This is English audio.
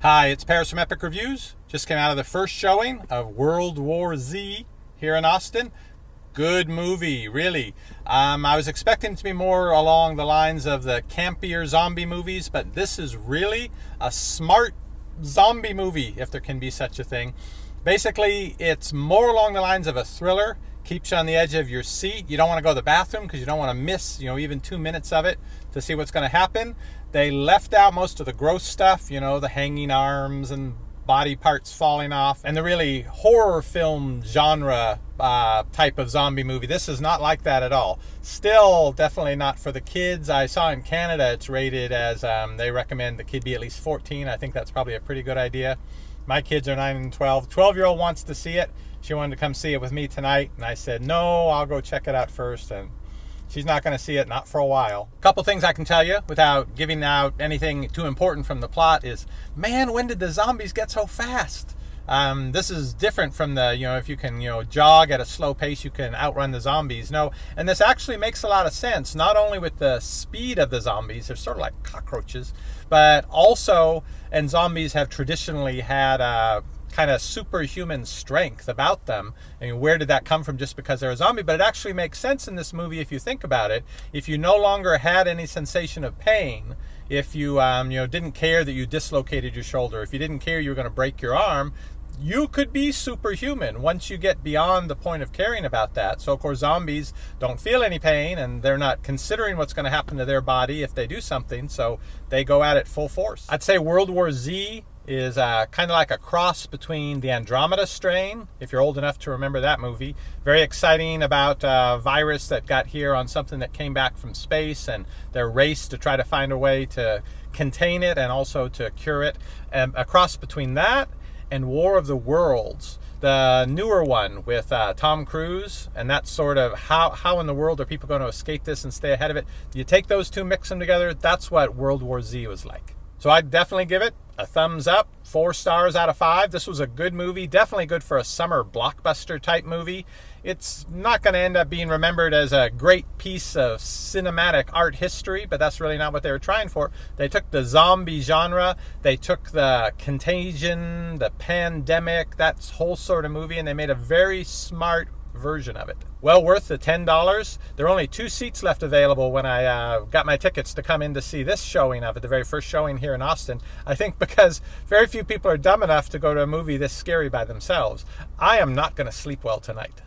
Hi, it's Paris from Epic Reviews. Just came out of the first showing of World War Z here in Austin. Good movie, really. I was expecting it to be more along the lines of the campier zombie movies, but this is really a smart zombie movie, if there can be such a thing. Basically, it's more along the lines of a thriller. Keeps you on the edge of your seat. You don't want to go to the bathroom because you don't want to miss, even 2 minutes of it to see what's going to happen. They left out most of the gross stuff, the hanging arms and body parts falling off, and the really horror film genre type of zombie movie. This is not like that at all. Still, definitely not for the kids. I saw in Canada it's rated as, they recommend the kid be at least 14. I think that's probably a pretty good idea. My kids are 9 and 12. 12-year-old wants to see it. She wanted to come see it with me tonight, and I said, no, I'll go check it out first, and she's not going to see it, not for a while. A couple things I can tell you without giving out anything too important from the plot is, man, when did the zombies get so fast? This is different from the, if you can, jog at a slow pace, you can outrun the zombies. No, and this actually makes a lot of sense, not only with the speed of the zombies, they're sort of like cockroaches, but also, and zombies have traditionally had kind of superhuman strength about them. I mean, where did that come from just because they're a zombie? But it actually makes sense in this movie if you think about it. If you no longer had any sensation of pain, if you didn't care that you dislocated your shoulder, if you didn't care you were going to break your arm, you could be superhuman once you get beyond the point of caring about that. So, of course, zombies don't feel any pain, and they're not considering what's going to happen to their body if they do something, so they go at it full force. I'd say World War Z is kind of like a cross between the Andromeda strain, if you're old enough to remember that movie. Very exciting about a virus that got here on something that came back from space, and their race to try to find a way to contain it and also to cure it. A cross between that and War of the Worlds, the newer one with Tom Cruise, and that's sort of how in the world are people going to escape this and stay ahead of it? You take those two, mix them together, that's what World War Z was like. So I'd definitely give it a thumbs up, 4 stars out of 5. This was a good movie, definitely good for a summer blockbuster type movie. It's not going to end up being remembered as a great piece of cinematic art history, but that's really not what they were trying for. They took the zombie genre, they took the contagion, the pandemic, that whole sort of movie, and they made a very smart version of it. Well worth the $10. There are only 2 seats left available when I got my tickets to come in to see this showing of it, the very first showing here in Austin. I think because very few people are dumb enough to go to a movie this scary by themselves. I am not going to sleep well tonight.